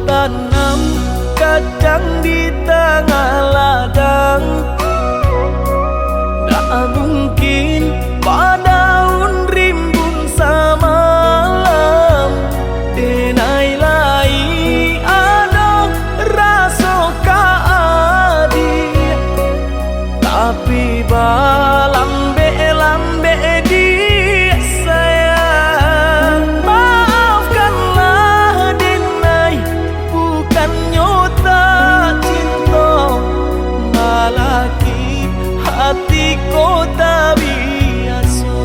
tanam kacang di tengah ladang, tak mungkin daun rimbun samalam. Denai lai ada rasa kaadi, tapi lambe dia sayang. Maafkanlah Denai, bukannya tak cinta, malaki hatiku tak biasa.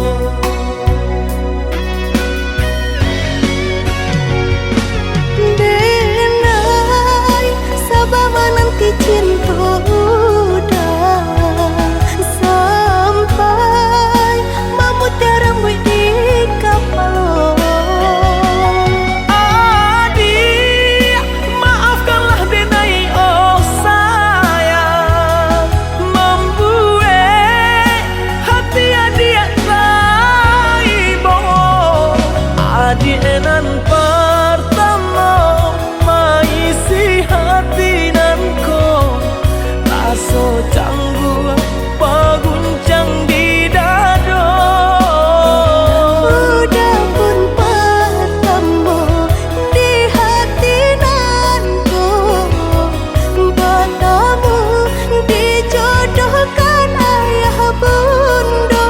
Denai, sabar menanti cinta udah sampai memutih rambut di kapal. Adik, maafkanlah Denai, oh sayang, membuat hati adik raibo. Adik nan pertama maisi hati nanko, rasa canggung paguncang di dada. Udah pun pertemu di hati nanku, bertemu dijodohkan ayah bunda.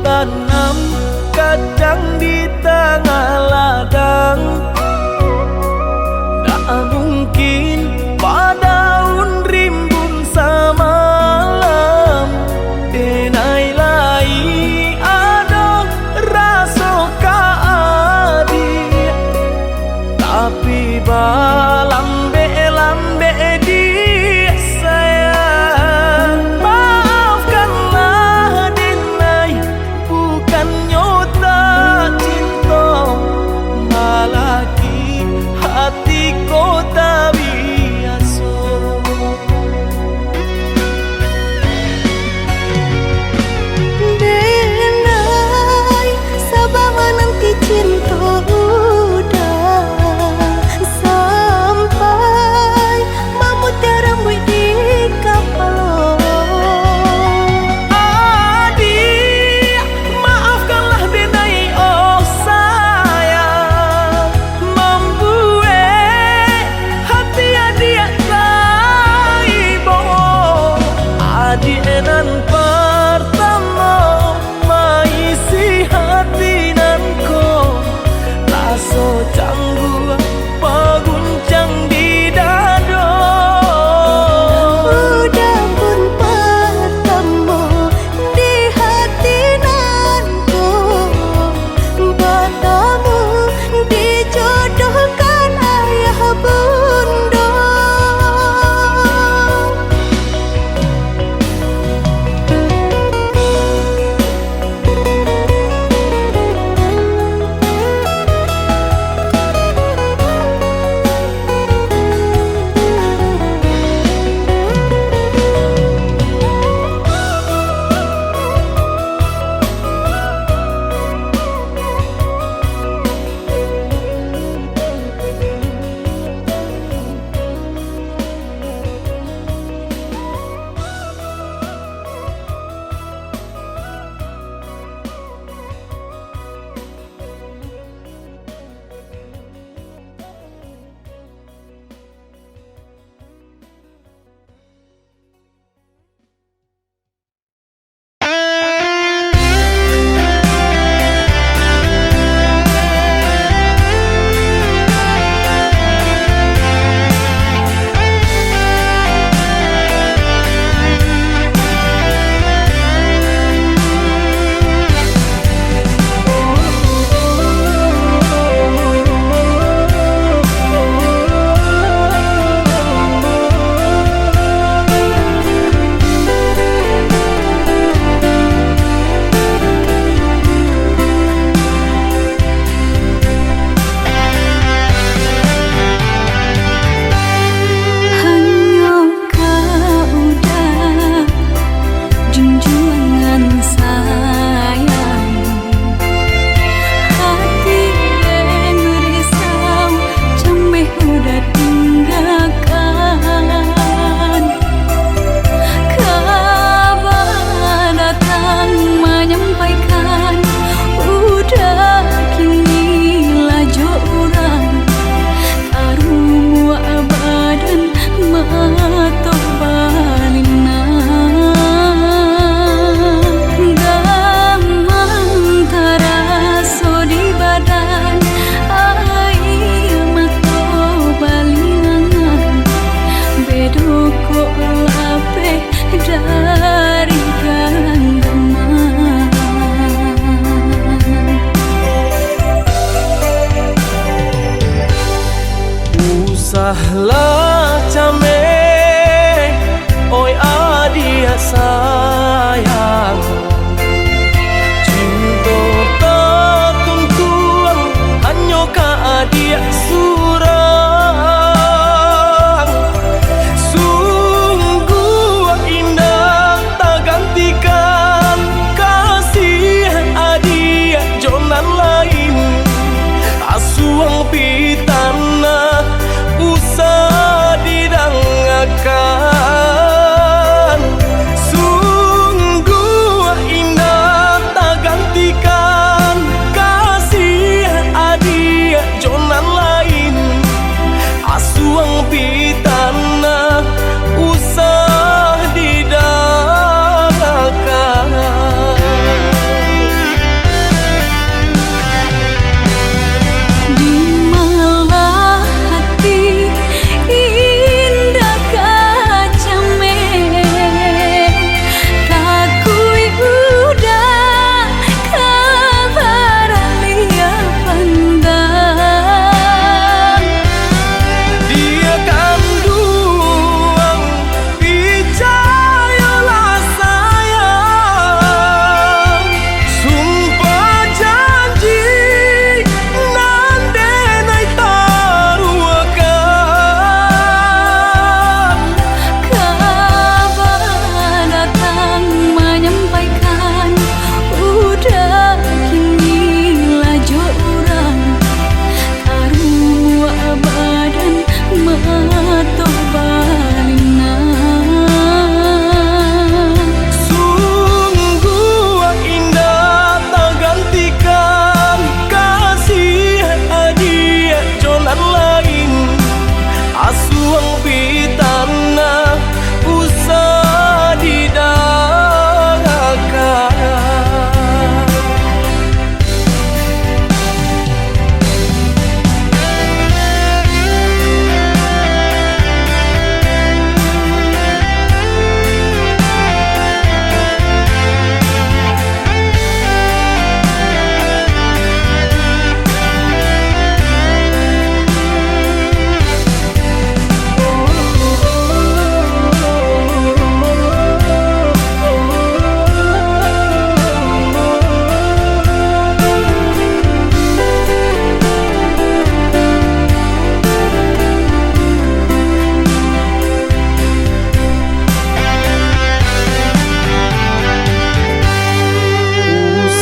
Tanam kacang di tengah ladang, tak mungkin daun rimbun samalam. Denai lai ada rasa kaadi, tapi lambe dia sayang. Maafkanlah Denai, bukannya tak cinta, malaki hatiku tak bisa. Usahlah came, oi adia sayang, cinta tertentuan hanya ka adia surang. Sungguh indah tak gantikan kasih adia jonan lain, asuang pitana usah didangakan. Sungguh indah tak gantikan kasih adia jonan lain, asuang pitana usah didangakan.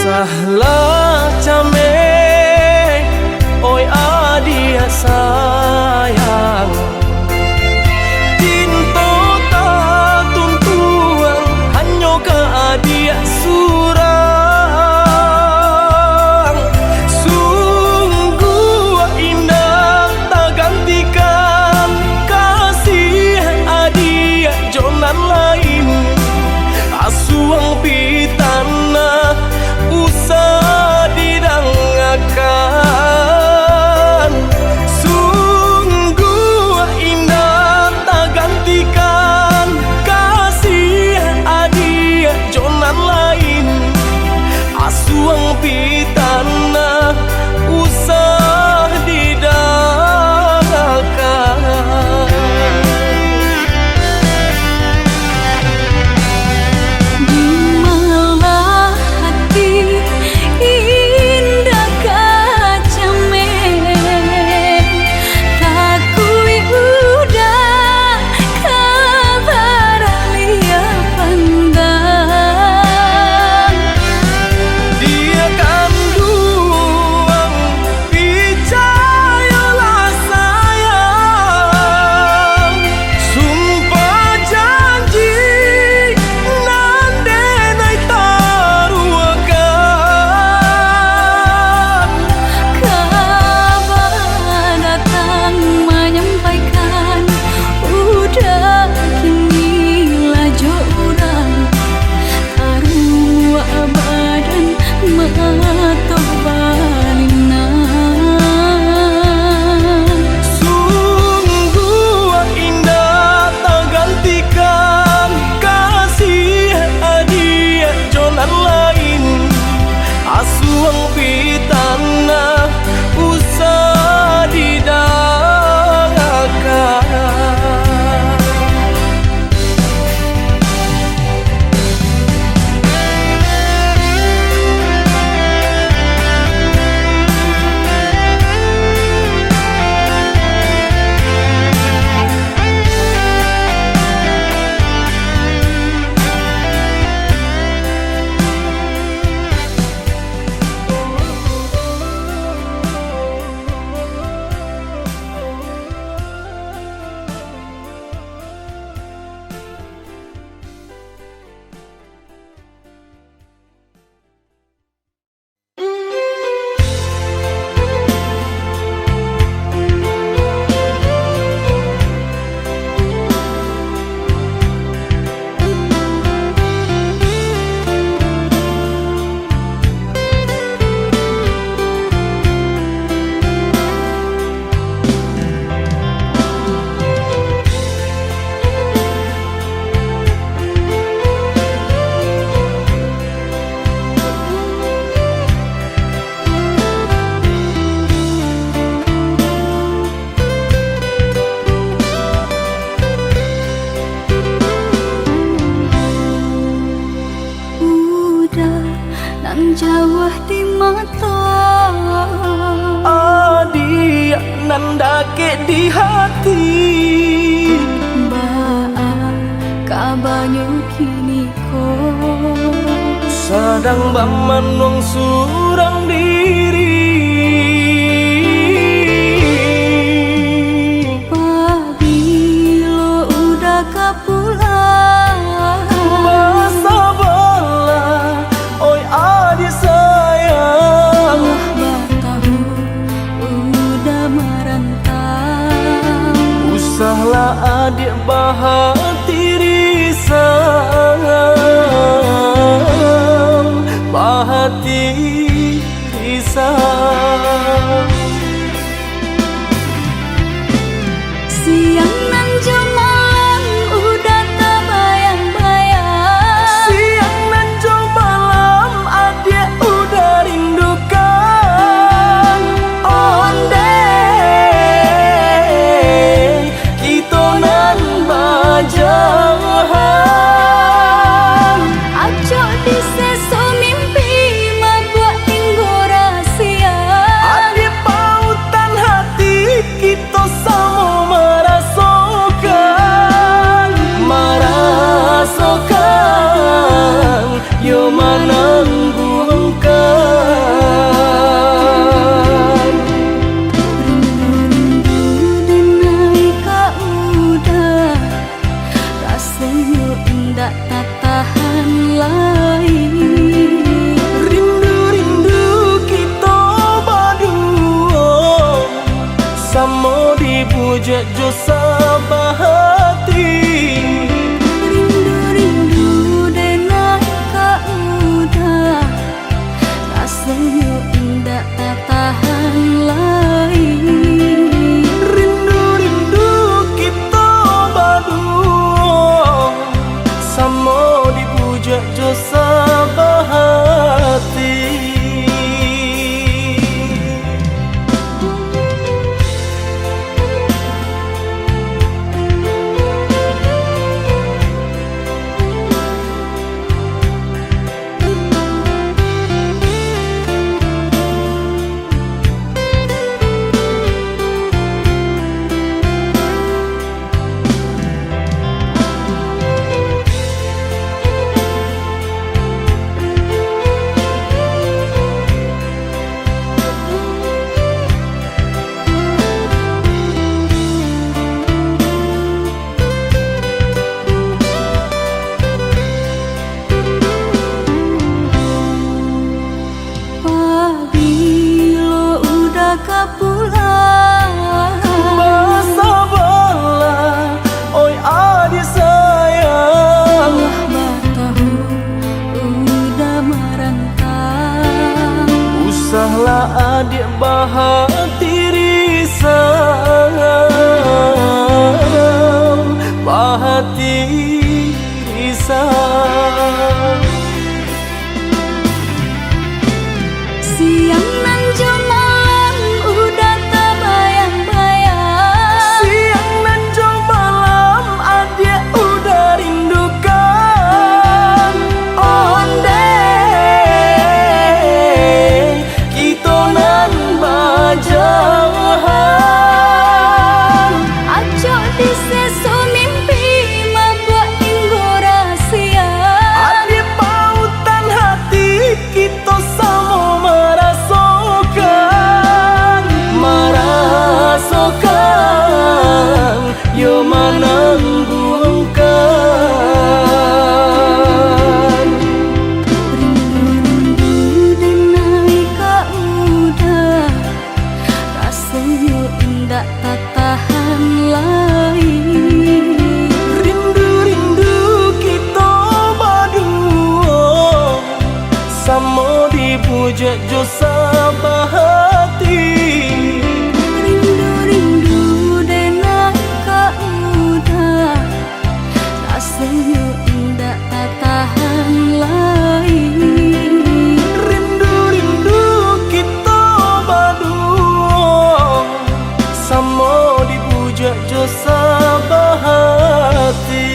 Usahlah came, oi adia sayang, cinta tak tuntuan hanya ka adia surang. Sungguh indah tak gantikan kasih adia jonan lain, asuang pitana usah didangakan. Sungguh indah tak gantikan kasih adia jonan lain, asuang pitana usah didangakan. Dia kan dua buah di mata, adia nanda ke di hati. baa kabanyu kini ko Sadang bamanong surang diri. pabilo udah kapulang, Basa bala, oi adik sayang. batahu udah merantau. Usahlah adik bahati risang, bahati risang. Siang nan malam udah terbayang-bayang, Siang nan jo malam adik udah rindukan. Onde kita nan bajahan. aco di seso mimpi mabuat tinggo rahasia. Adik pautan hati kita sama merasakan, merasakan yo menangguhkan. Rindu-rindu denai ka udah, rasanya indah tak tahan lain. Rindu-rindu kita berdua, sama dipuja jo sabahati. Rindu-rindu denai ka udah, rasanya indah tak tahan lain. Rindu-rindu kita berdua, sama dipuja jo sabahati. Pabilo udah kapulang, Basa bala, oi adik sayang. batahu udah merantau. Usahlah adik bahati risang, bahati risang. Siang nan malam udah terbayang-bayang, Siang nan jo malam adik udah rindukan. Onde kita nan bajahan. aco di seso mimpi mabuat tinggo rahasia. Adik pautan hati kita sama merasakan, merasakan yo menangguhkan. Rindu-rindu denai ka udah, rasanya indah tak tahan lain. Rindu-rindu kita berdua, sama dipuja jo sabahati. Rindu-rindu denai ka udah, rasanya indah tak tahan lain. Rindu-rindu kita berdua, sama dipuja jo sabahati.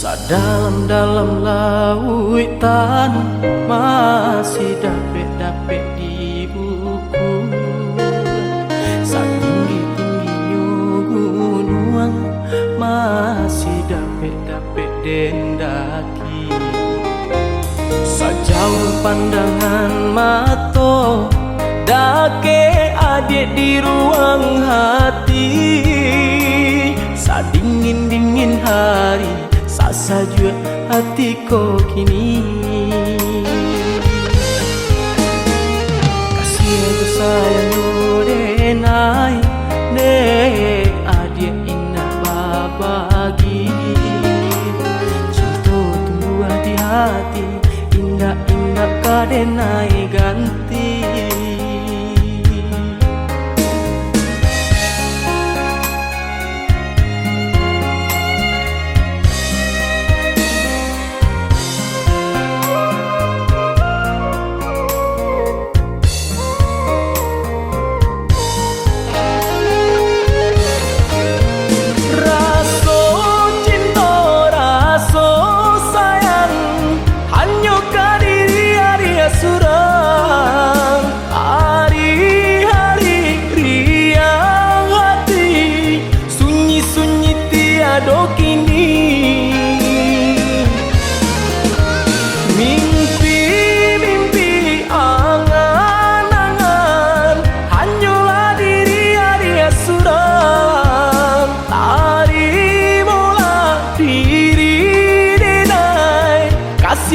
Dalam-dalam lautan masih dapet-dapet di buku. Satinggi-tingginya gunung masih dapet-dapet dendaki. Sejauh pandangan mata dake adik di ruang hati. Sadingin-dingin hari saja hatiku kini. Kasih aku sayang denai ne adik indah babagi. Cinta tumbuh di hati indah-indah kadenai ganti.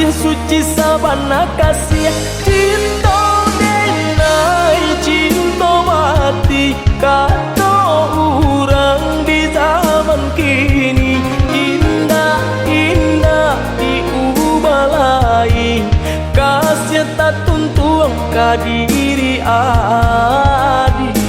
Suci sabana kasih cinta denai cinta mati kata orang di zaman kini. Indah indah diubah lain kasih tak tuntung ke diri adik.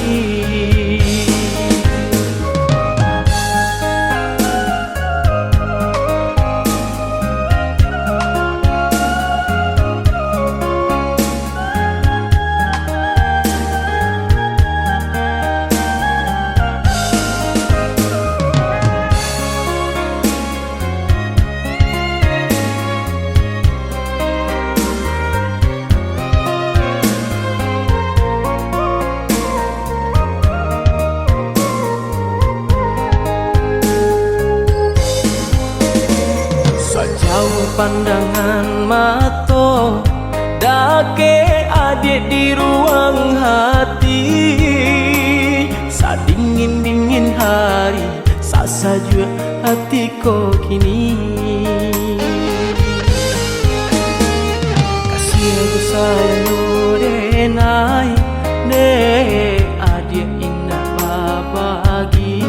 Pandangan mata dake adik di ruang hati. Sadingin-dingin hari saja hatiku kini. Kasih aku sayang denai ne adik indah babagi.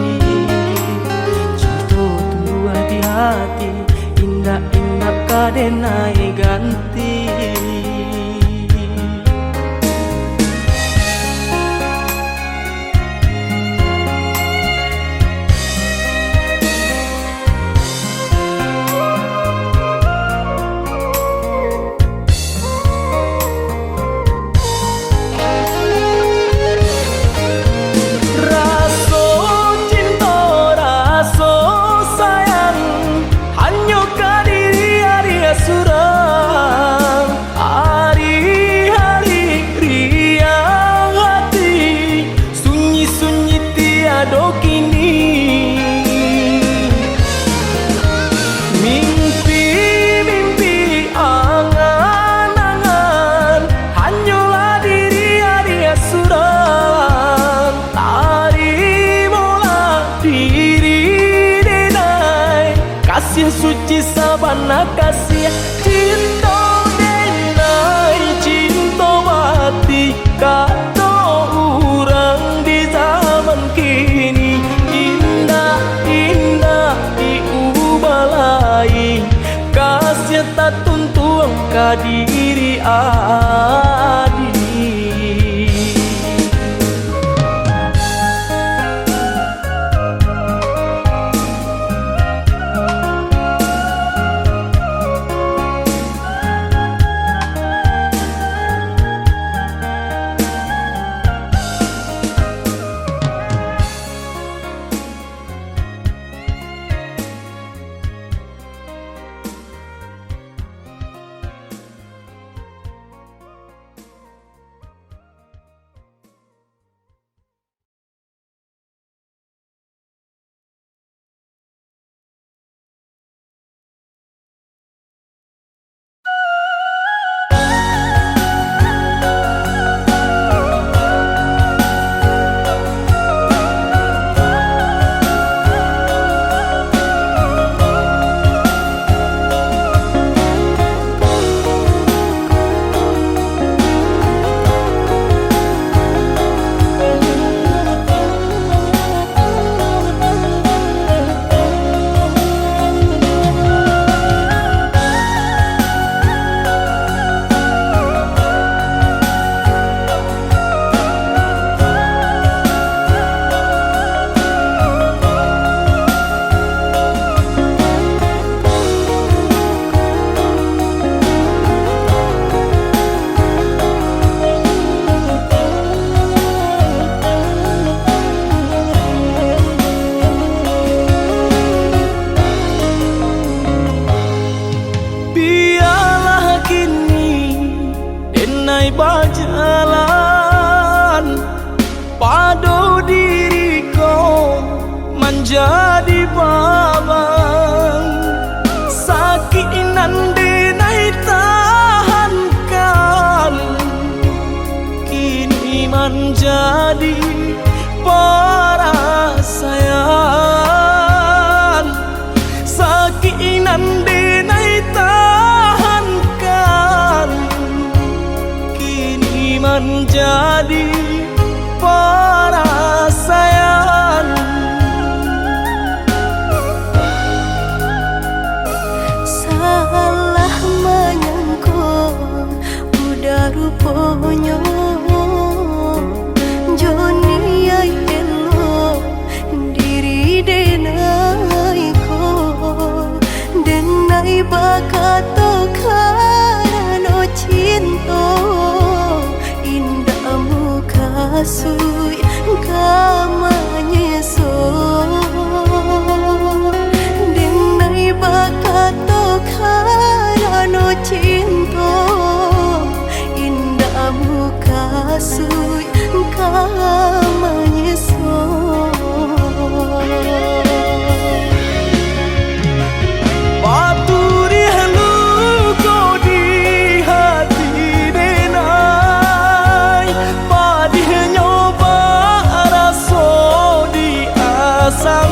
Cinta tumbuh di hati indah-indah kadenai ganti. Suci sabana kasih cinta denai cinta mati kata orang di zaman kini. Indah indah diubah lain kasih tak tuntung ke diri adik. berjalan padu diriku menjadi babang sakit nande nai tahankan kini menjadi perasaan sakit nande nai tahankan kini menjadi perasaan. Salah menyangka udah rupanya Joni ay elo diri denai ko denai bakato karano cinta indah muka sui kamanya so denai bakato karano cinta indah muka sui kamanya so Paturi halu ko di hati denai padih nyoba raso di asam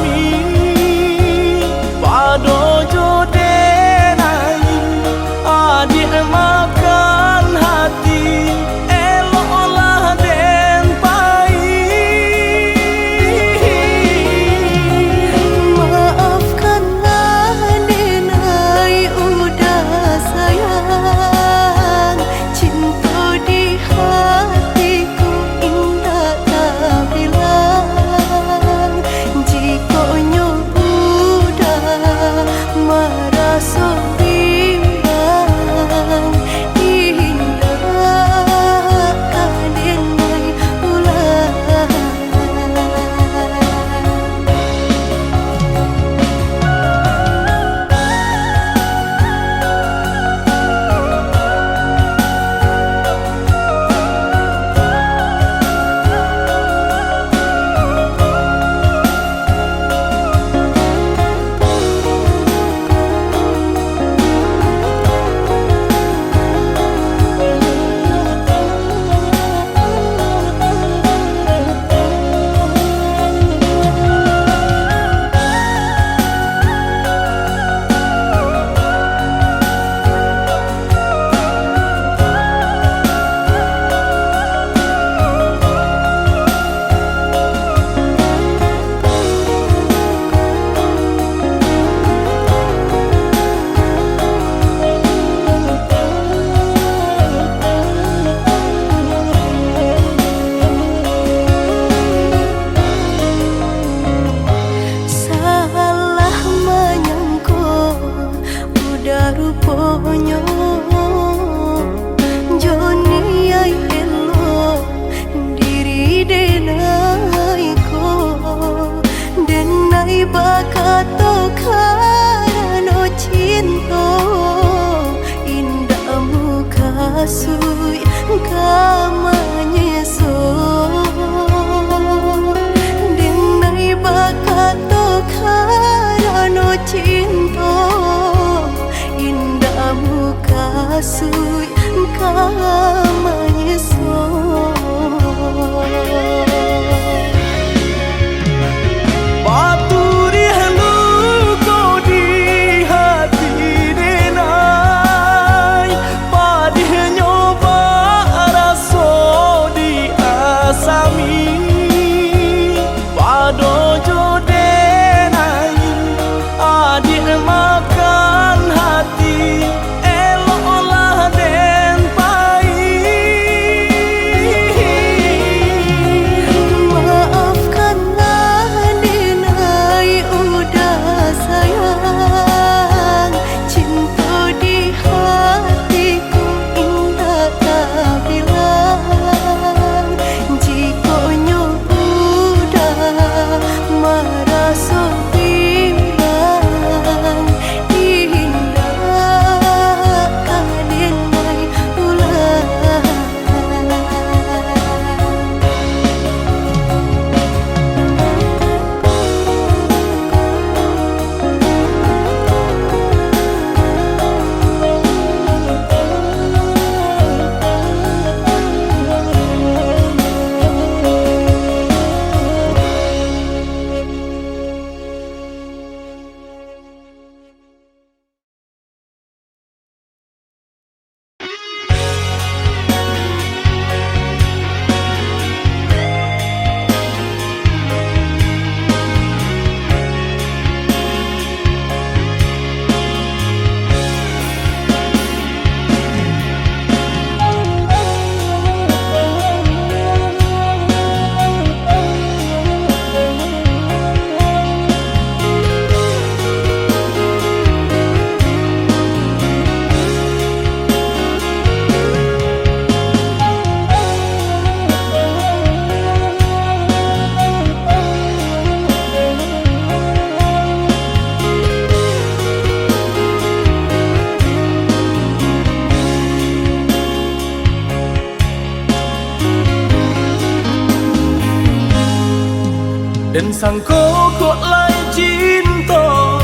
Dan sangko kok lai cinta,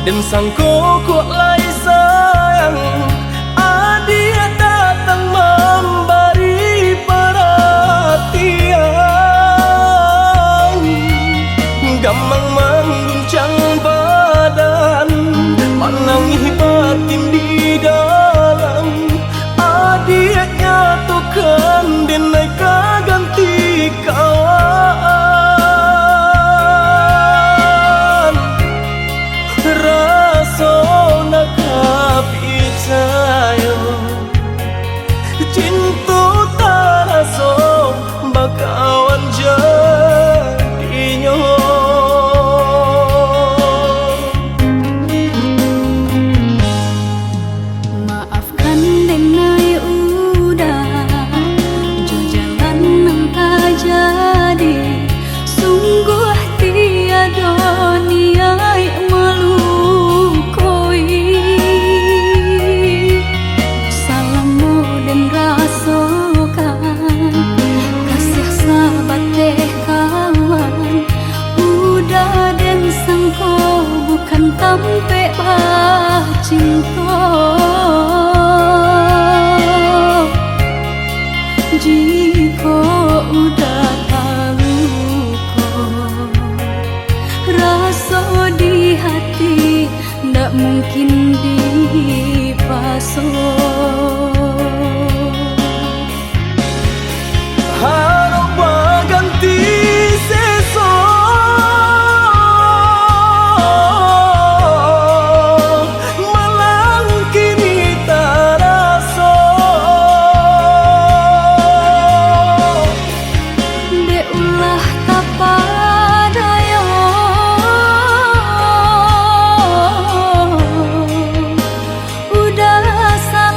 dan sangko kok lai sayang. Dia datang memberi perhatian, gampang mengguncang badan, menangis batin di dalam. Dia nyatukan denai ganti kawan. Rasa nak percaya cinta tak rasa bakawan jadinya. Maafkan denai udah jo jalan nang tak jadi. Sungguh tiada niat melukoi. Salamu dan rasakan kasih sahabat deh kawan. Udah dan sangko bukan tampe bah cinta. Jika udah tahu kok rasa di hati ndak mungkin dipasok. Harap ganti sesok, malang kini tak rasa. Dek ulah tak padaya, udah salah.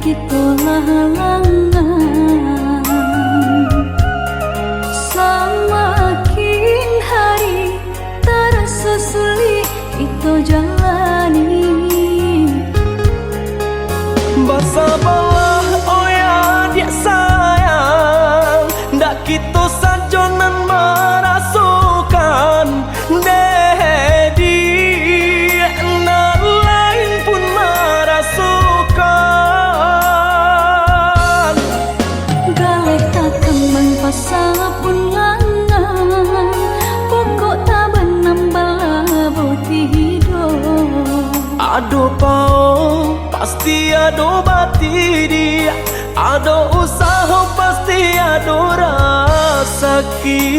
kita halangan. Semakin hari terasa sulit kita jalani. Bersabarlah oh ya dia sayang, ndak kita sajonan merasukan dedi nan lain pun merasukan. Galih tak kembang pasal pun langan, pokok tak benambah boti hidup. Ado pau pasti ado bati dia, ado usaha pasti ado rasaki.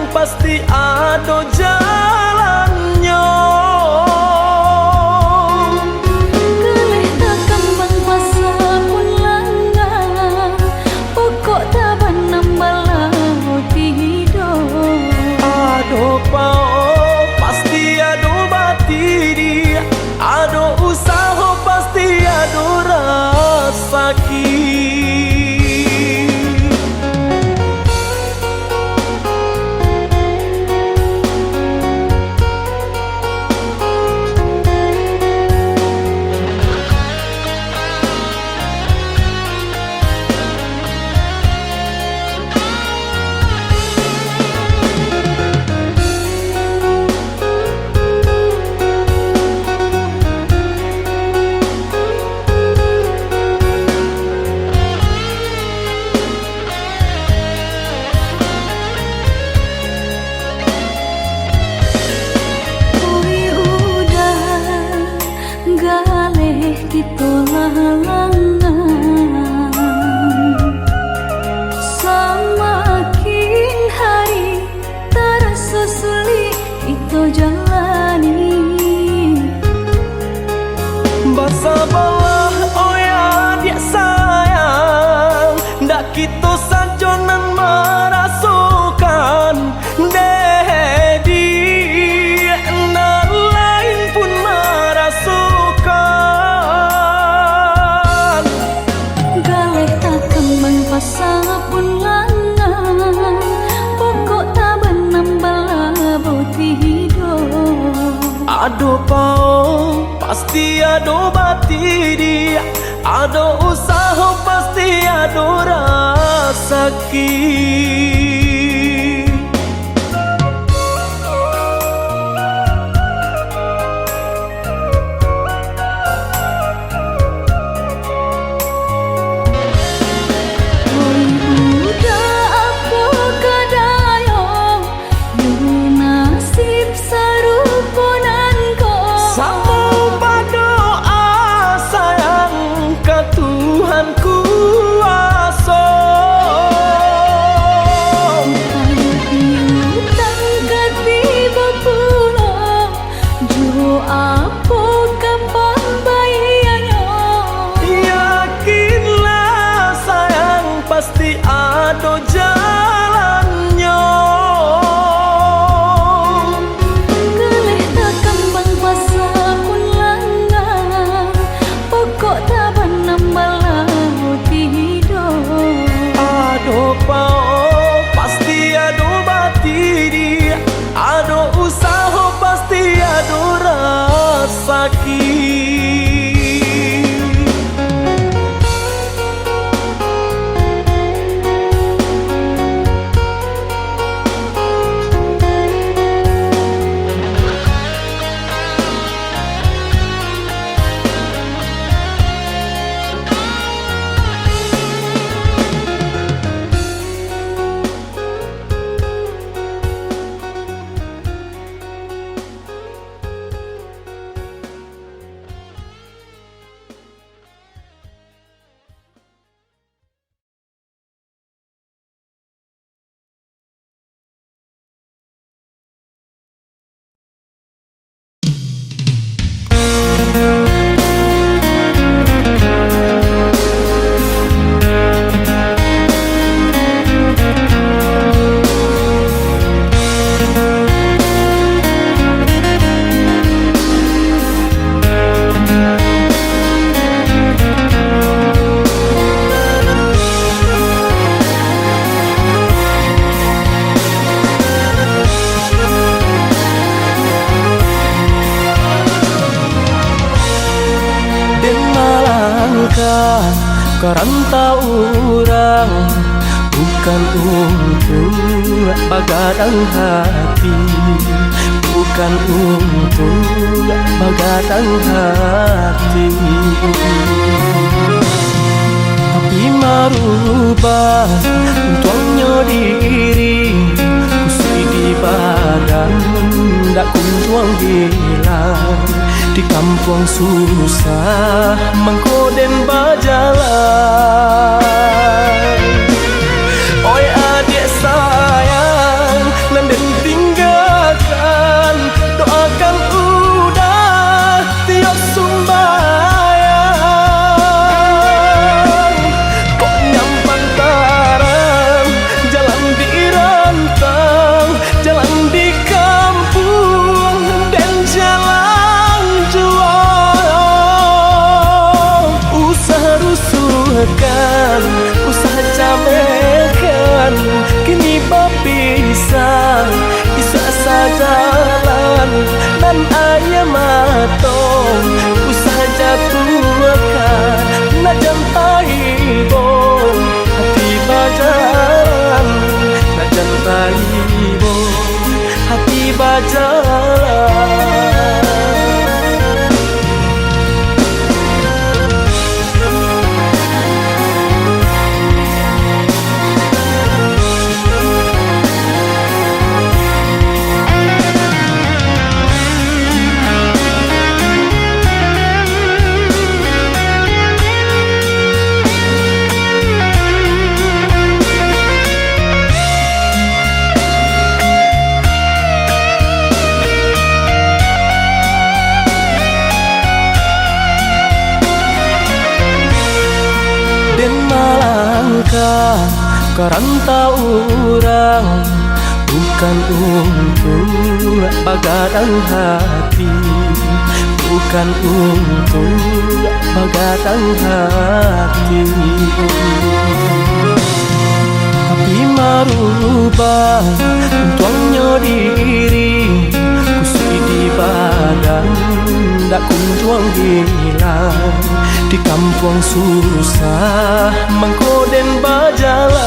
Pasti ada jalannya. Galih tak kembang pasal pun langan, pokok tak benambah boti hidup. Ada pau pasti ada bati dia, ada usaha pasti ada rasaki. Galih kita halangan, semakin hari terasa sulit kita jalani. Bersabarlah oh ya dia sayang, ndak kita sajonan merasukan dedi nan lain pun merasukan. Galih tak kembang pasal pun langan, pokok tak benambah boti hidup. Ado pau pasti ado bati dia, ado usaha pasti ado rasaki. malangkah karanta orang, bukan untuk bagadang hati, bukan untuk bagadang hati. Tapi marubah untuknya diri, kusui di badan dak kunjuang hilang. Di kampung susah mengkoden bajalan. Oi adik sayang, nanden tinggalkan, doakan udah tiap sumbayang. Kok nyampang tarang, jalan di rantang, jalan di kampung dan jalan jual. Usaha rusuhkan, usaha camekan, kini berpisah, bisa sajalan dan ayam matong. Usaha jatuhkan, nak jantai bom, hati bajalan, nak jantai bom, hati bajalan. Den malangkah karanta orang, bukan untuk bagadang hati, bukan untuk bagadang hati. Tapi marubah untuknya diri, kusui di badan dak kunjuang hilang. Di kampung susah mengkoden bajalan.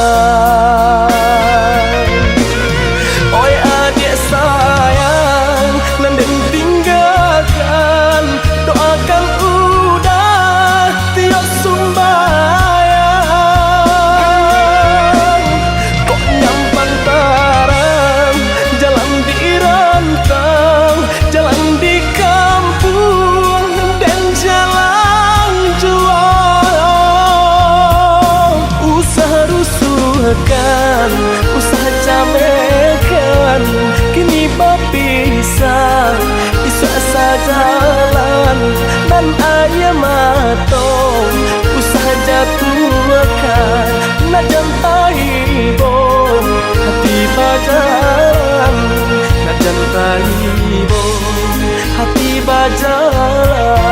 Oi adik sayang, nanden tinggalkan, doakan udah tiap sumbayang. Kok nyampang tarang, jalan di rantang, jalan di kampung dan jalan jual. Usaha rusuhkan, usaha camekan, kini berpisah, bisa sajalan dan ayam matong. Usaha jatuhkan, nak jantai bom, hati bajalan, nak jantai bom, hati bajalan.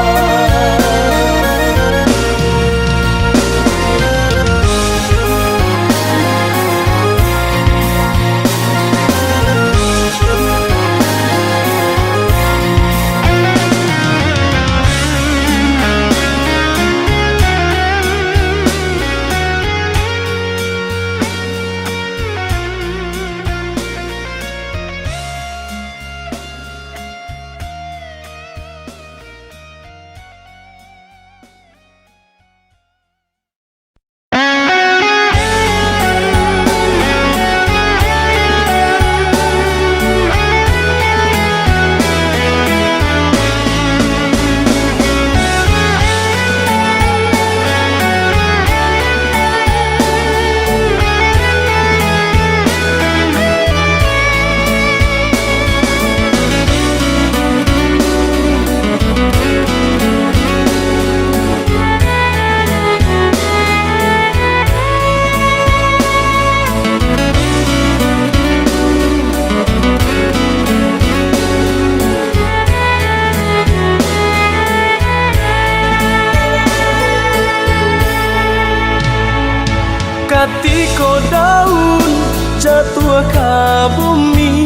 Ketika daun jatuh ke bumi,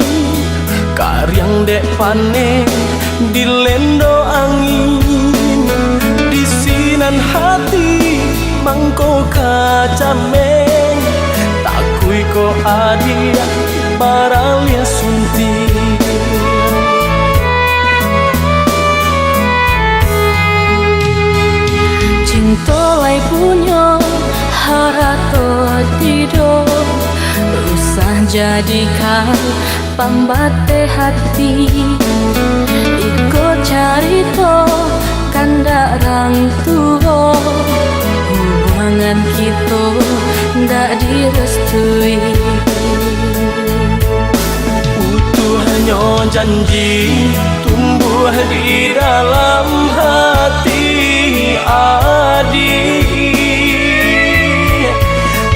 karyang dek panen dilendo angin, di sinan hati mangko kacameng takui ko adia baralia sunti cinta lai punya harato tido usah jadikan pambate hati ikut carito kanda rang tua hubungan kita ndak direstui utuh hanya janji tumbuh di dalam hati adik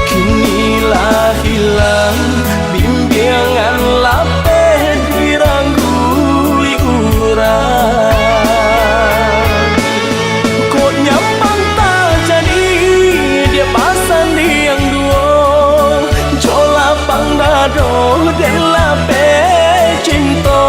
kinilah hilang bimbingan lapeh diranggui urang kok nyampang tak jadi dia pasan yang dua jola pang dado dan lapeh cinta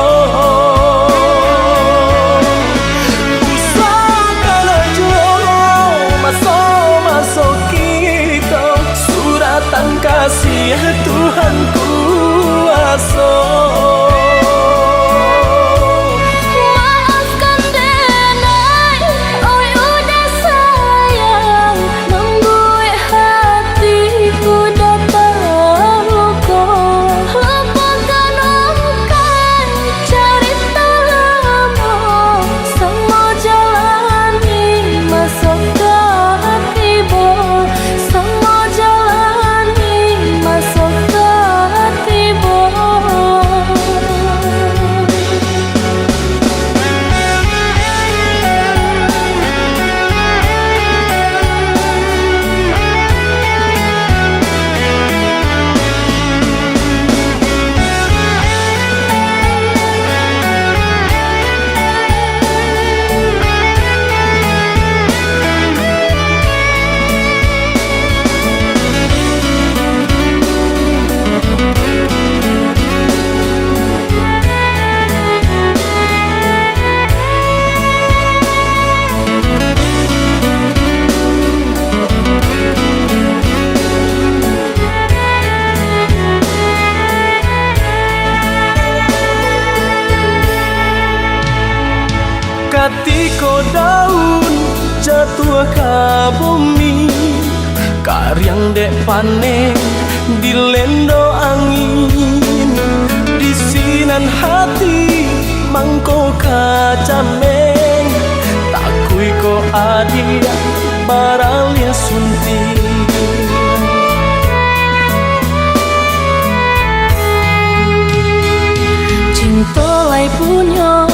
kasih Tuhan kuasa maafkan denai oi udah sayang membuat hatiku datang luka lupakan ungkai cerita lama semua jalani masuk ke hati bo semua Katiko daun jatuh ke bumi karyang dek panen di lendo angin di sinan hati mangko kacameng takui ko adia baralia sunti cinta lai punya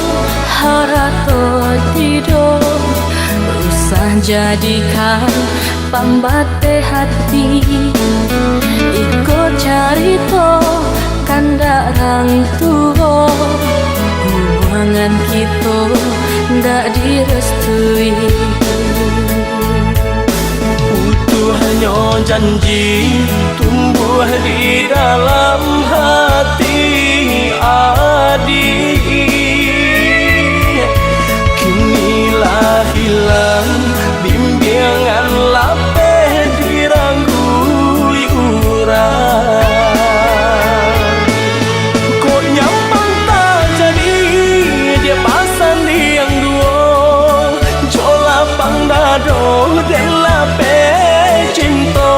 harato tido usah jadikan pambate hati ikut carito kanda rang tua hubungan kita ndak direstui utuh hanya janji tumbuh di dalam hati adik kinilah hilang bimbingan lapeh diranggui urang kok nyampang tak jadi dia pasan yang dua jola pang dado dan lapeh cinta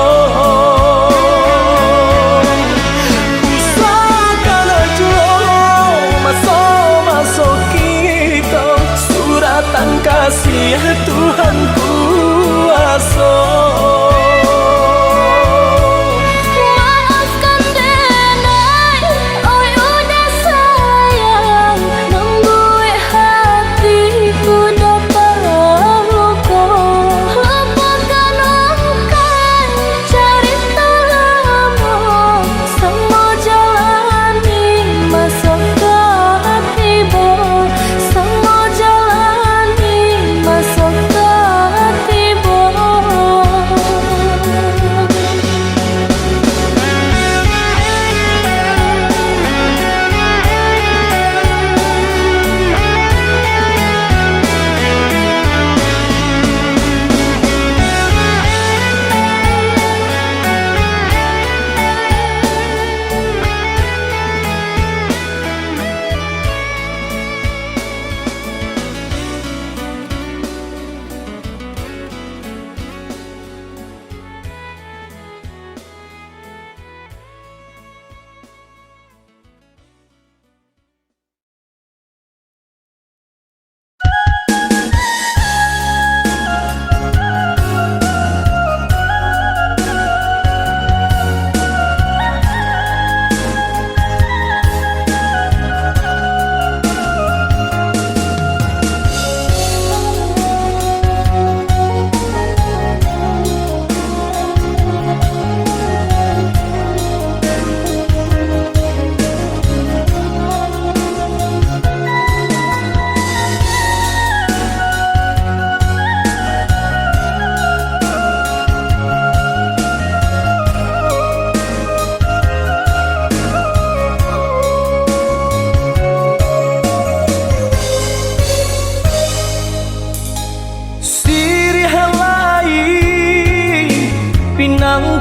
usah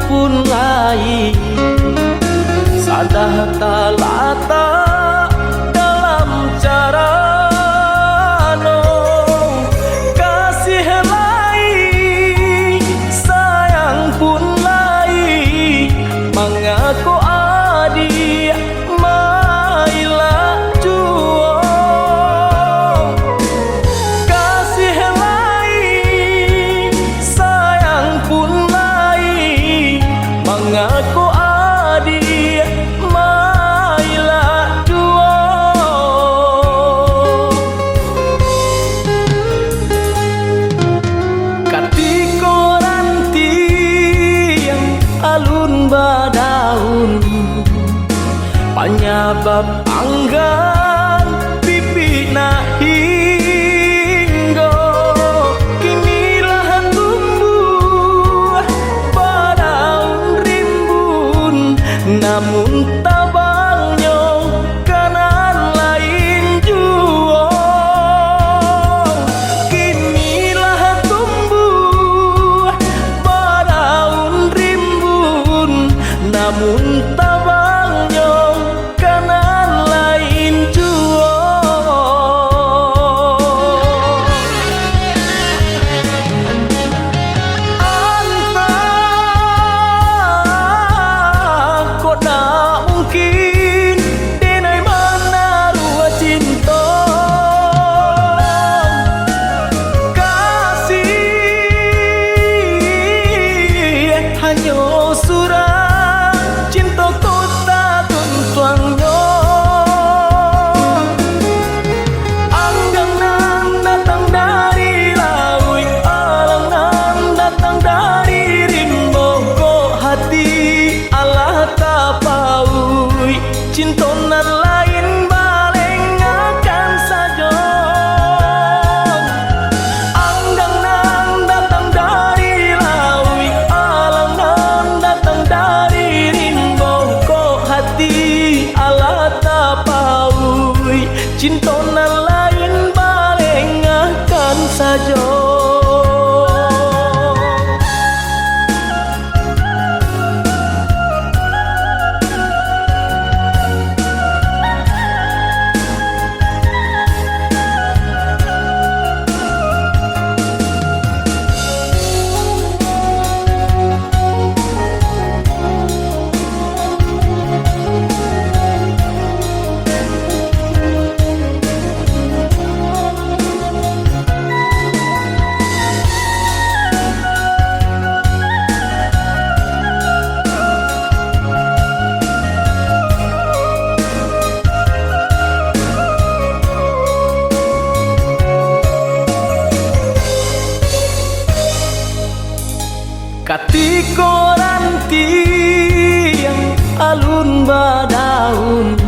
pun lain, sadah talata dalam cara no kasih lain, sayang pun lain, mengaku adik mailah juo. Kasih lain, sayang pun lain, mengaku adik mailah juo. Katiko ranti yang alun badaun, penyebab anggan pipi na hinggo kinilah tumbuh badaun rimbun, namun tabangnya kanan lain juo. Kinilah tumbuh badaun rimbun, namun tabangnya kanan lain juo. Anta kok tak mungkin denai mana rua cinta, kasih hanya surah cinta kota tuntuangnya. Anggang nan datang dari laut, alang nan datang dari rimbo, kok hati Allah tapaui, cinta nan lain baleng akan saja. Anggang nan datang dari laut, alang nan datang dari rimbo, kok hati Allah tapaui, cinta nan lain baleng akan saja. Katiko ranti yang alun badaun,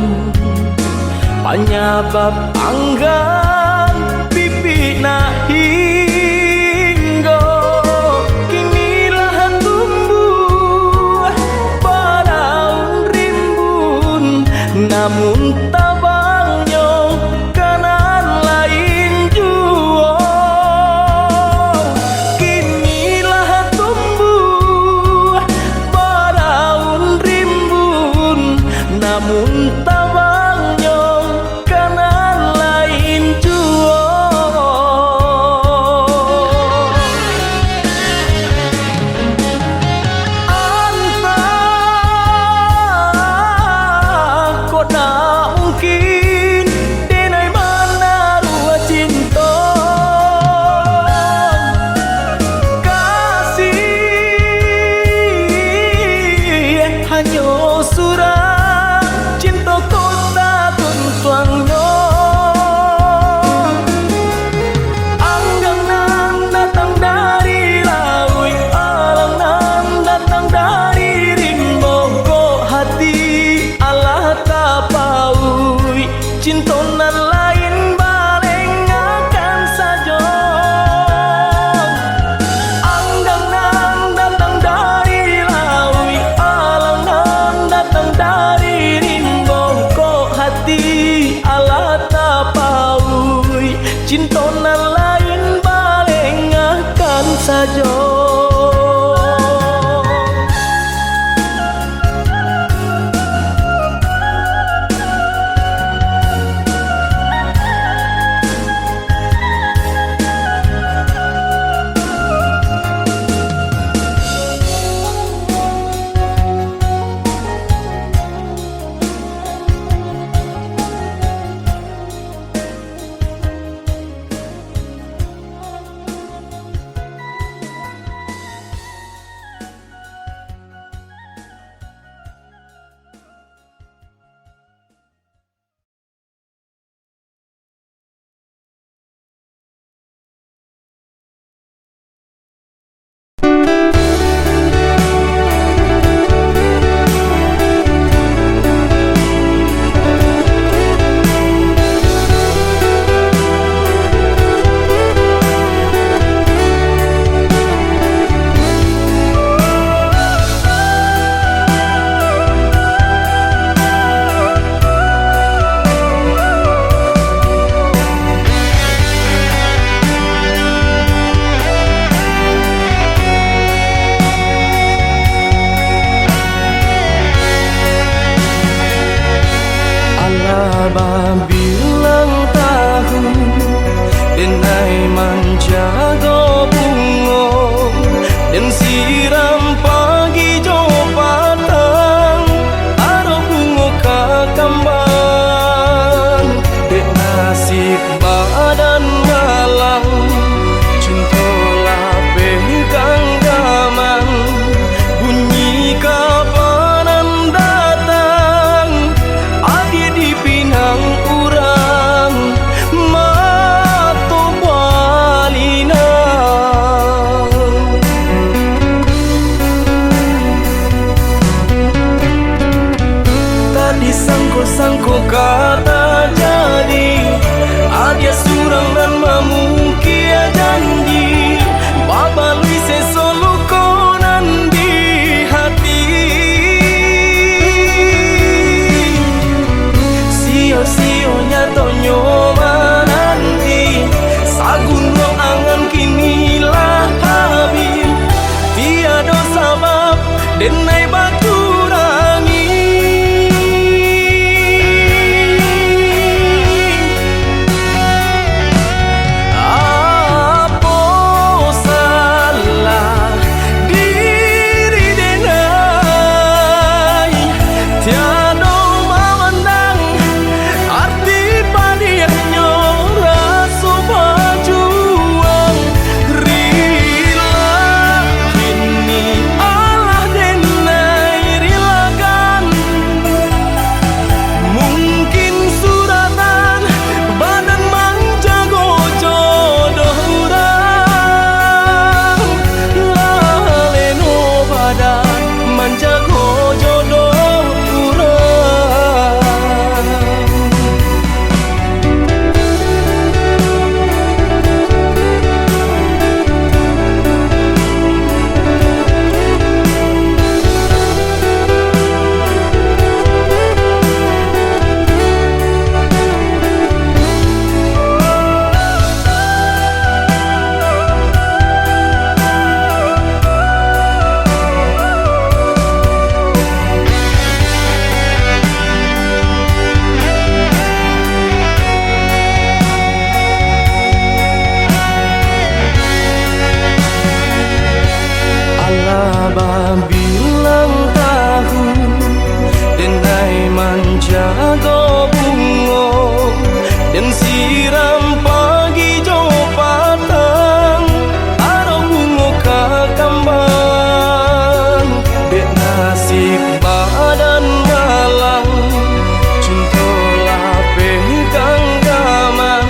penyebab anggan pipi na hinggo kinilah tumbuh badaun rimbun, namun tabangnya kanan lain juo. Kinilah tumbuh badaun rimbun, namun tabangnya kanan lain juo. Anta kok tak denai baturangi. Apa salah diri denai tiada memandang arti padiahnya rasa berjuang. Rila kini Allah denai rilakan, mungkin suratan badan menjago jodoh urang. Laleno badan menjago jodoh urang. Allah bilang tahu denai menjaga bunga dan siram pagi jo patang aro bunga kakambang. Dek nasib badan malang cintolah pegang gaman,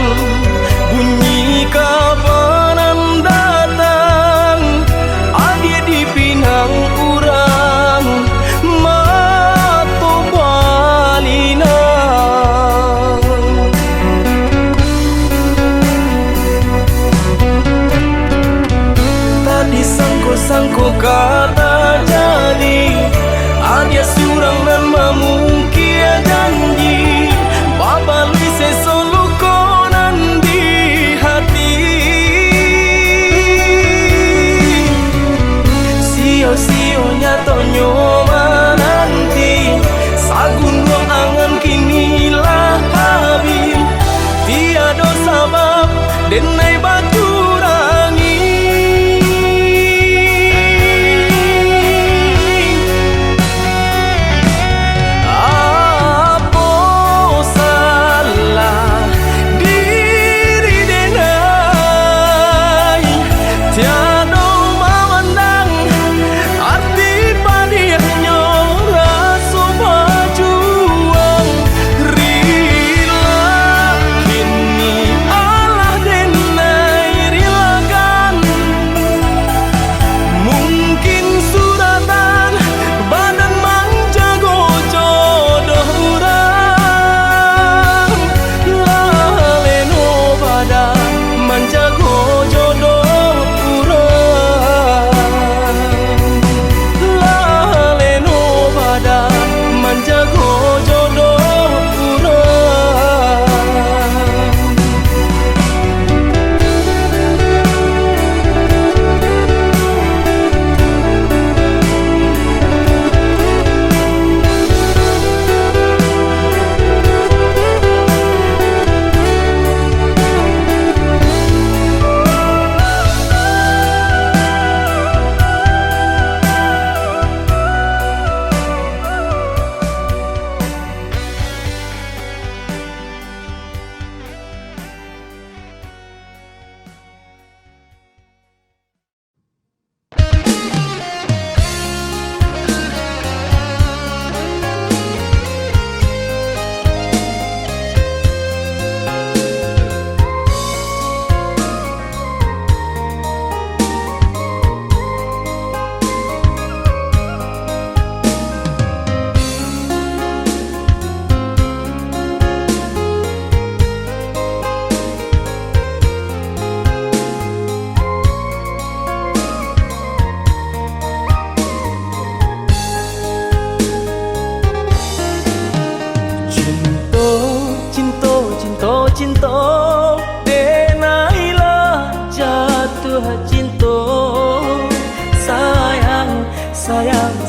bunyi kabanan datang adia di pinang urang mato balina. Tadi sangko-sangko kata jadi adia surang dan memungkia janji babalui sesolukonan di hati. Sio-sionya tonyo menanti sagun ruang angan kinilah habis tiada sabab denai baturangi. Apa salah diri denai tiada memandang arti padiahnya rasa berjuang. Rila kini Allah denai rilakan, mungkin suratan badan menjago jodoh urang. Laleno badan menjago jodoh urang. Laleno badan menjago jodoh urang.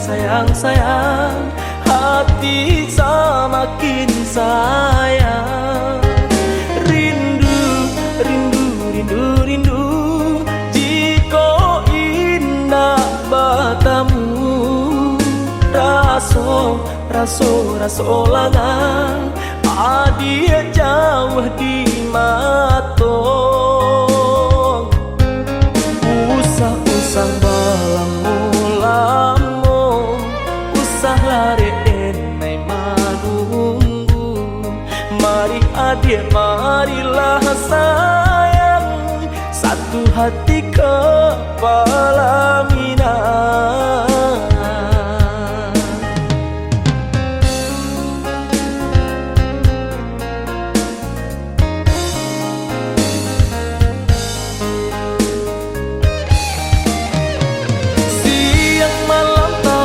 sayang, sayang, hati semakin sayang. Rindu, rindu, rindu, rindu, jika indah bertemu. Raso, raso, raso langang, adia jauh di matong. Usah-usah balamu-lamu, usah lari enai manunggu. Mari adik, marilah sayang, satu hati kepala minang.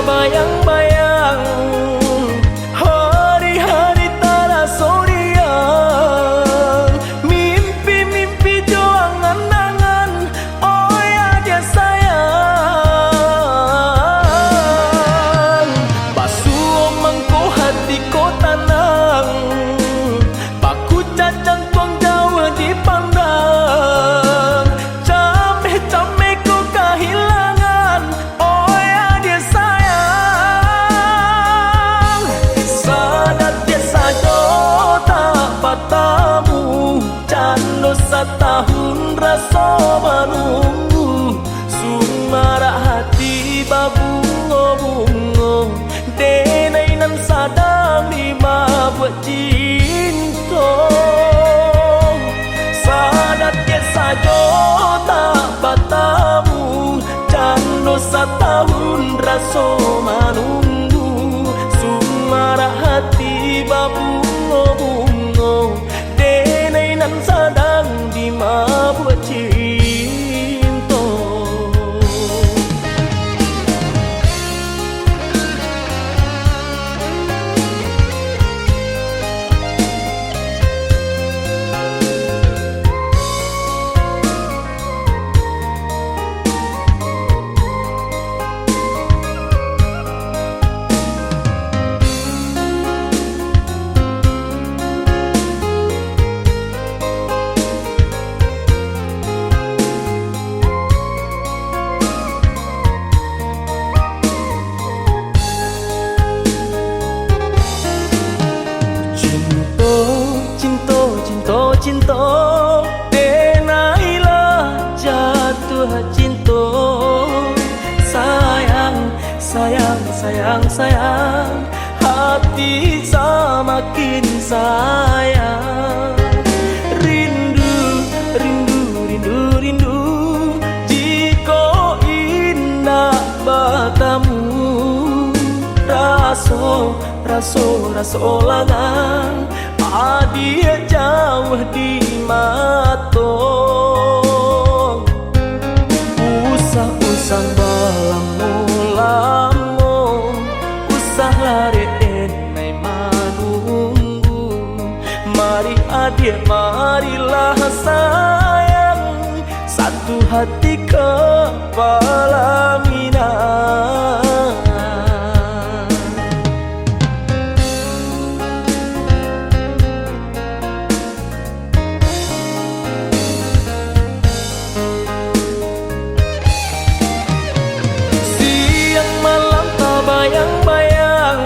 Bayang-bayang, hari-hari tak rasa riang, mimpi-mimpi juang angan-angan, oh ya dia sayang. Basuh mangko hati ko tanang, baku cacang tuang jauh dipandang, cameh-cameh ko kehilangan, oh ya dia sayang. Tamu cando setahun rasa menunggu, sumara hati babungo-bungo, denai nan sadang lima buat cinta. Sadat ke sajo tak bertamu, cando setahun rasa menunggu, sumara hati babungo-bungo, denai nan sadang di mabuk cinta. Cinta, denailah jatuh cinta. Sayang, sayang, sayang, sayang, hati semakin sayang. Rindu, rindu, rindu, rindu, jika indah bertemu. Raso, raso, raso langang, adia jauh di matong. Usah-usah balamu-lamu, usah lari enai manunggu. Mari adik, marilah sayang, satu hati kepala minang. Bayang-bayang,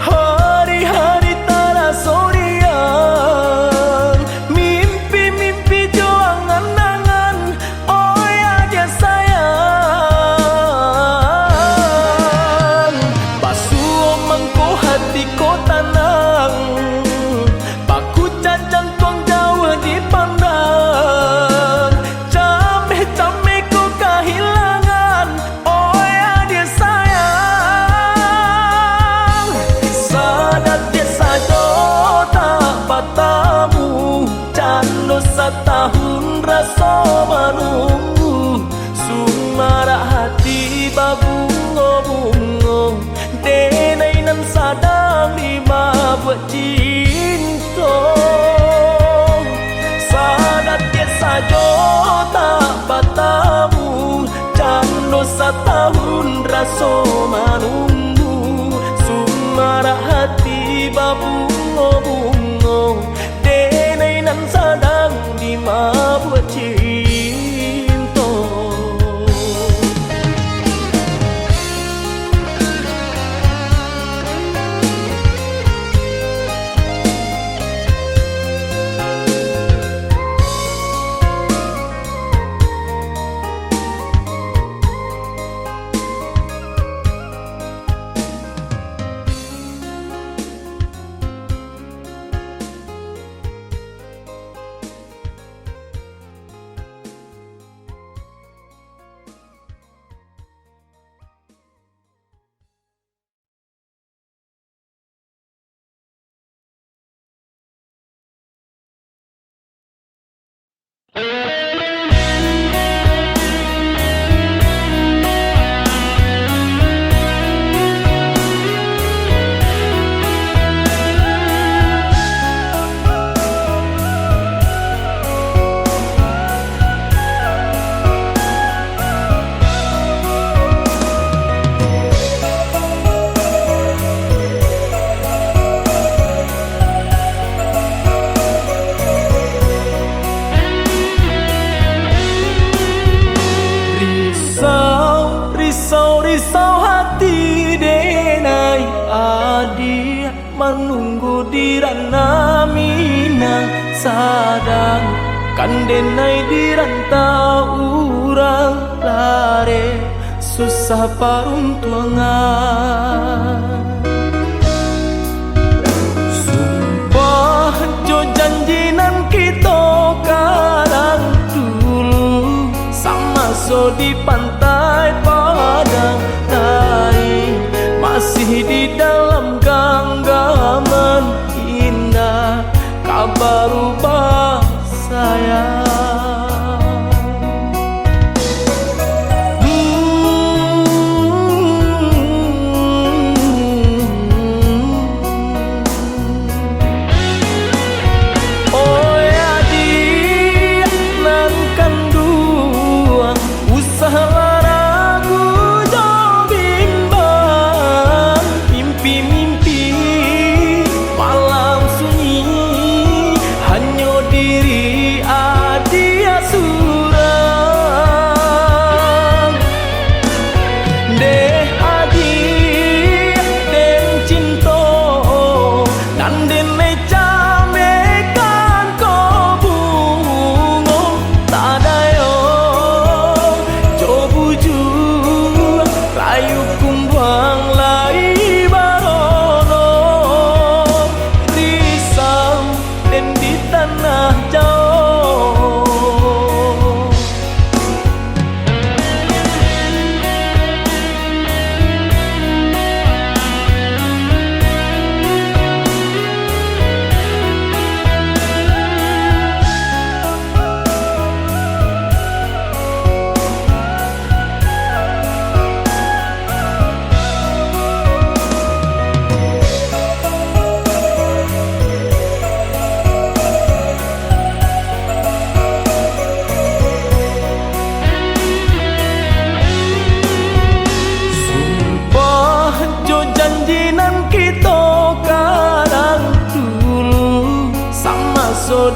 hari-hari tak rasa riang, mimpi-mimpi juang angan-angan, oh ya dia sayang. Basuh mangko hati ko tanang, baku cacang tuang jauh dipandang, cameh-cameh ko kehilangan, oh ya dia sayang. Tamu cando setahun rasa menunggu, sumara hati babungo-bungo, denai nan sadang lima buat cinta. Sadat ke sajo tak bertamu, cando setahun raso manunggu sumara hati babungo-bungo denai nan sadang di mabuat cinta. Risau hati denai adia menunggu di rana mina sadang kan denai di rantau urang lare susah paruntuangan. Sumpah jo janjinan kita kadang dulu sama so di pantai padang lain masih di dalam genggaman indah kabar rubah sayang. Oh ya dia nan kandung usaha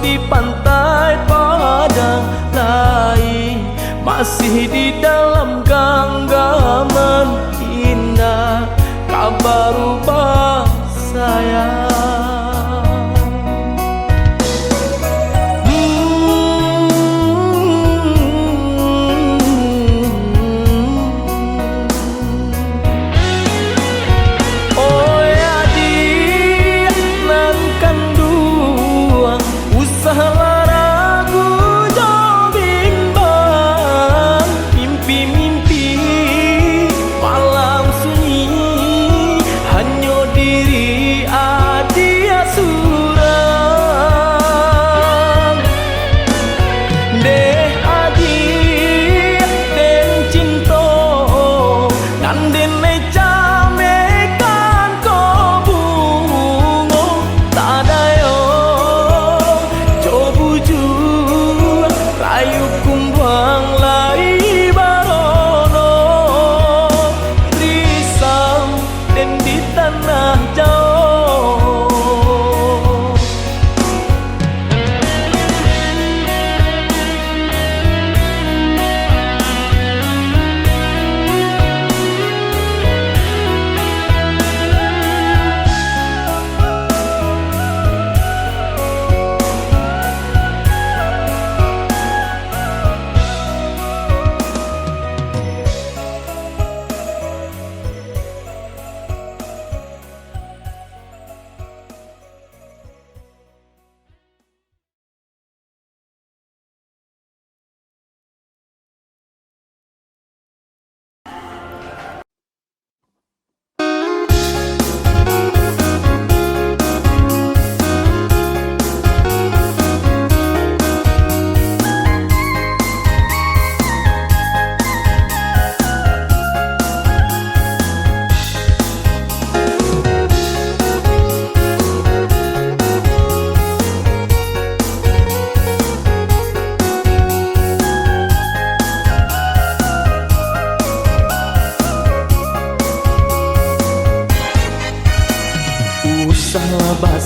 di pantai padang lain masih di dalam genggaman indah kabar rubah sayang. Oh ya dia nan kandung usaha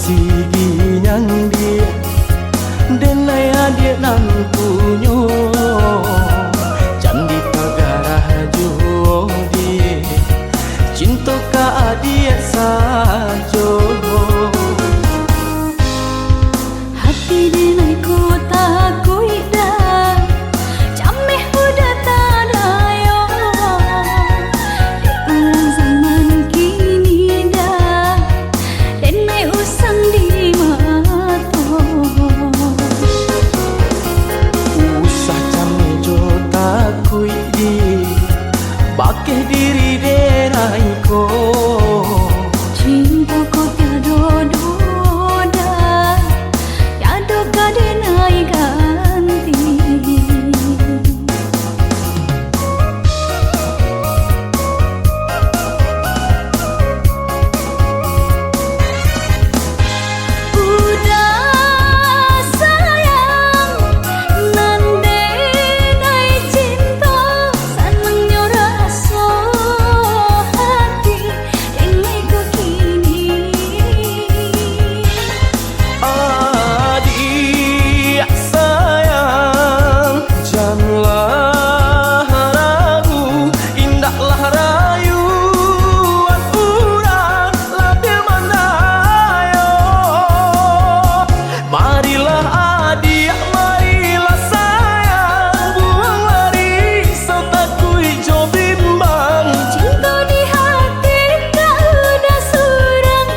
basi ginyang dia denai adik nan punyo candi pagarah jodi cinta ka adik sajo hati denai ku takui dah cameh udah tadayo di ulang zaman kini dah denai usang di mato usah came jo takui di bakeh diri denai ko cinta ko tiada doda tiada kadenai ganti udah sayang nande nai cinta senangnya rasa hati denai ko kini adik sayang janganlah ragu indahlah rayuan urang labih mandayo marilah adik marilah sayang buang lari serta kui jo bimbang cinta di hati tak udah surang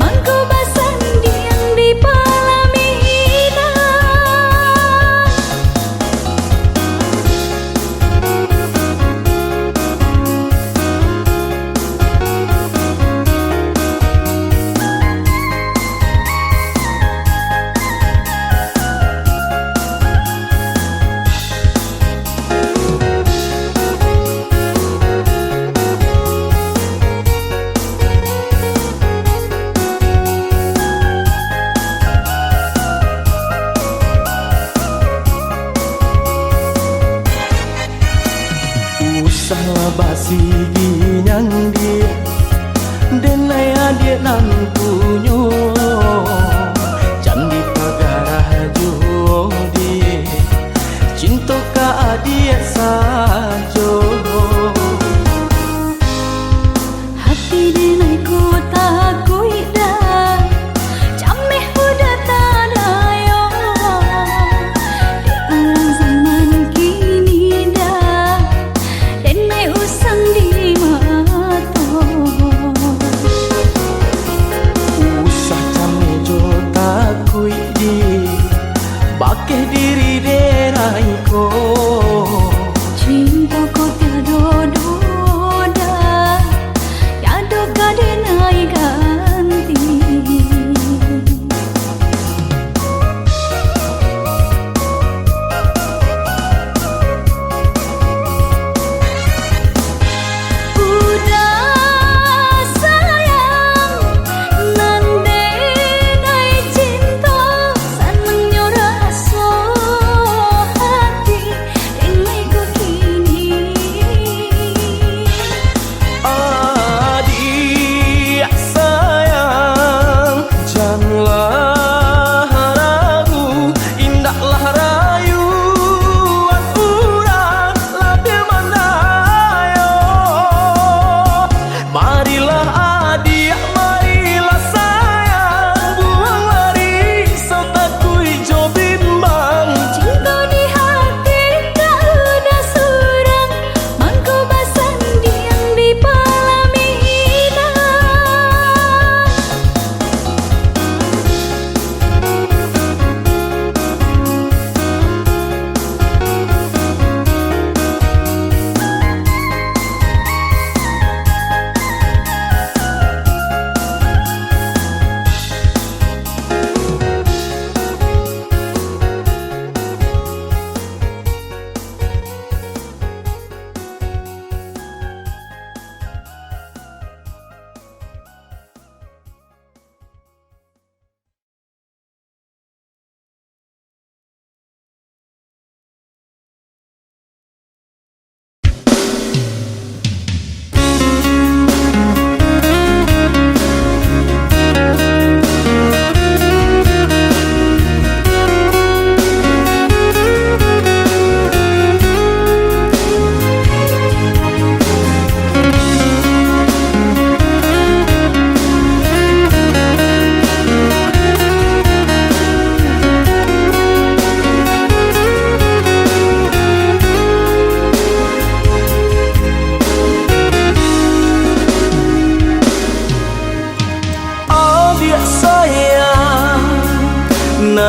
mangko basan diang di palamina usahlah basi ginyang dia denai adik nan punyo candi pagarah jodi cinta ka adik sajo hati denai ku takui dah cameh udah tadayo di ulang zaman kini dah denai usang di mato usah came jo takui di bakeh diri denai ko cinta ko tiada doda tiada kade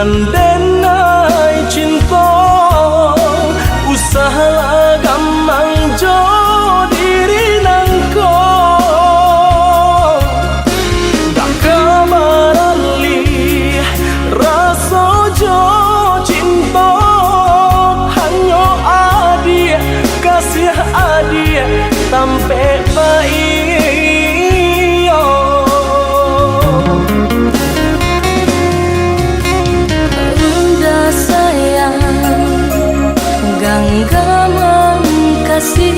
denai cinta usaha gampang jo diri nangko dak kabarali rasa jo cinta hanya adia kasih adia sampai baik. Genggaman kasih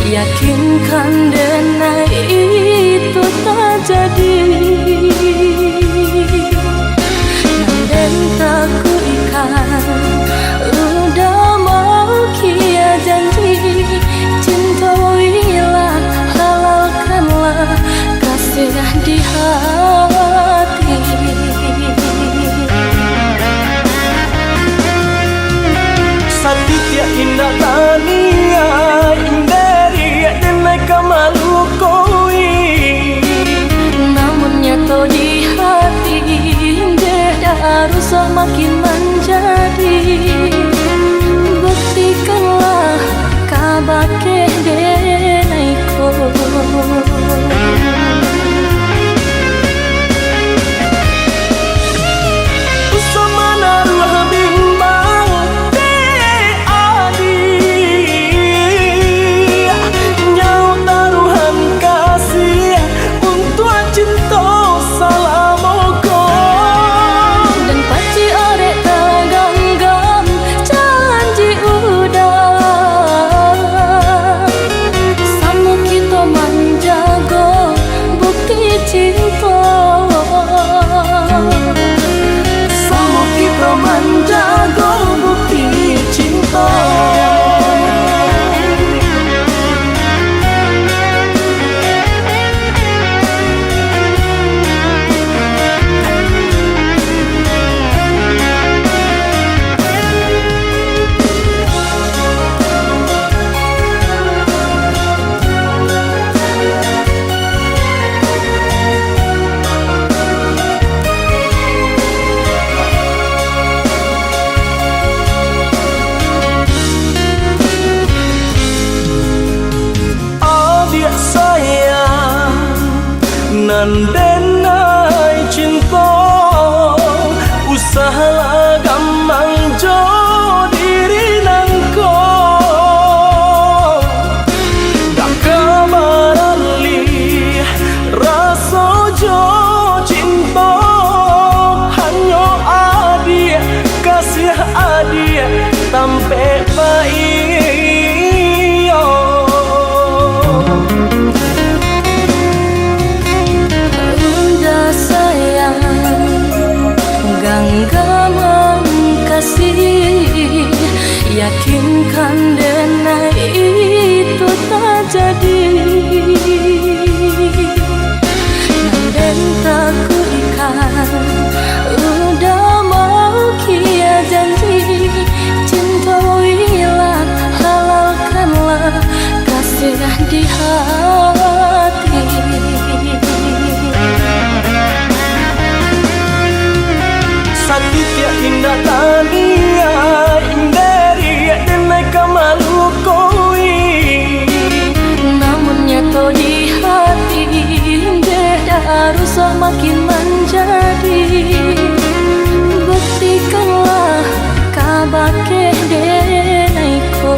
yakinkan denai itu tak jadi. Nanden tak kuikan udah mau kia janji cinta wilah halalkanlah kasih di hati. Sanditia indah tania inderi denai kamalu koi namun nyata di hati beda harus makin menjadi. Buktikanlah kabake denai ko denai cinta usaha gampang jo diri nangko dak kabarali rasa jo cinta hanya adia kasih adia sampai baik. Genggaman kasih yakinkan denai itu tak jadi. Nanden tak kuikan udah mau kia janji cinta wilah halalkanlah kasih di hati. Sanditia indah tania inderi denai kamalu koi namun nyata di hati beda harus makin menjadi. Buktikanlah kabake denai ko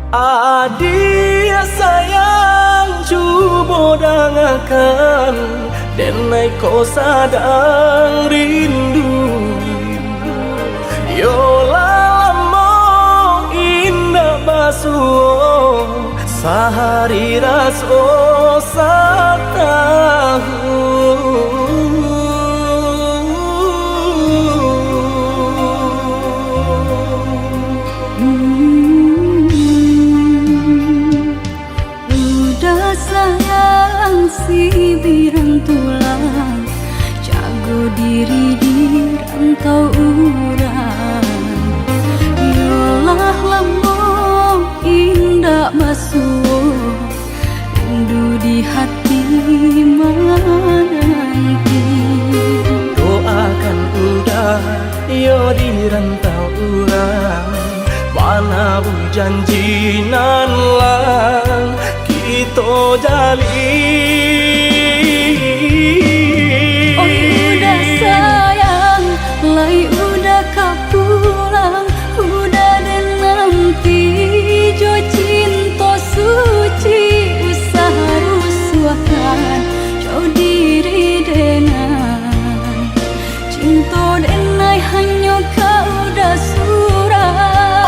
Adia sayang cuba dengarkan, denai kau sadang rindu. Yola lama indah basuh, sehari raso satahu. Si birang tulang jago diri di rantau urang. Yolah lamo indah basuh, rindu di hati menanti. Doakan udah yo di rantau urang, mana bu janji nan lang kita jalin. Oh udah sayang, lai udah kau pulang, udah dan nanti jo cinta suci usaha rusuhan jauh diri denai cinta denai hanya kau udah surah.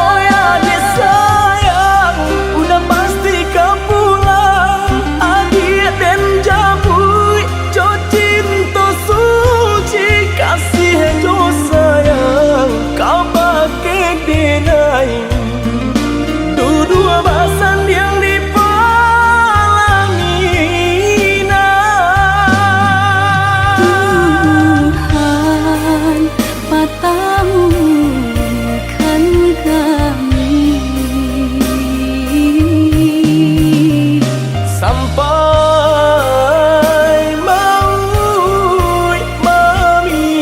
Oh ya dia sayang, udah pasti kau pulang. Adik dan jabui jo cinta suci, kasih jo sayang kau pakai denai. Dua bahasan yang dipalangi Tuhan patahkan kami sampai maut memisahkan.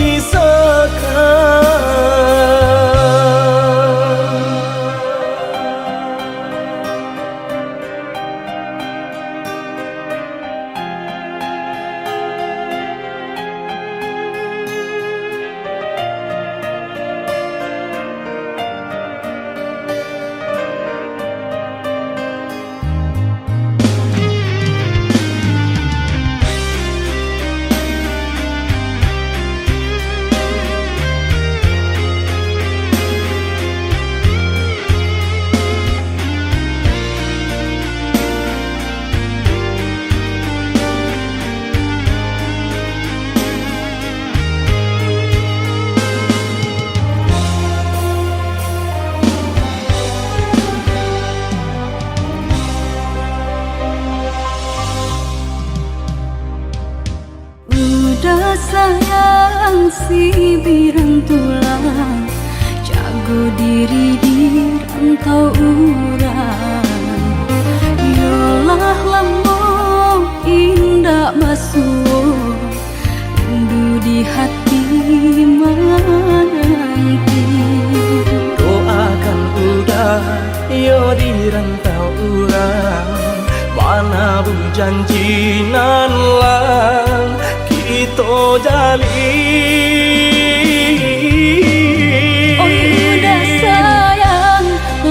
Udah sayang si birang tulang jago diri di rantau urang. Yolah lamo indah basuh, rindu di hati menanti. Doakan udah yo di rantau urang, mana bu janji nan lang kita jalin. Oh udah sayang,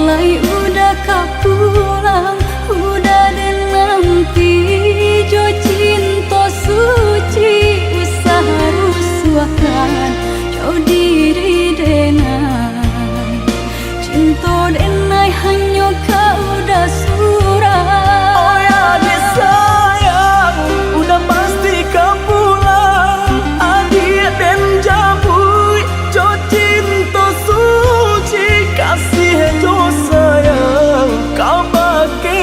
lai udah kau pulang, udah dan nanti jo cinta suci usaha rusuhan jauh diri denai cinta denai hanya kau udah surah. Oh ya dia sayang, udah pasti kau pulang. Adik dan jabui jo cinta suci, kasih jo sayang kau pakai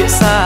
bisa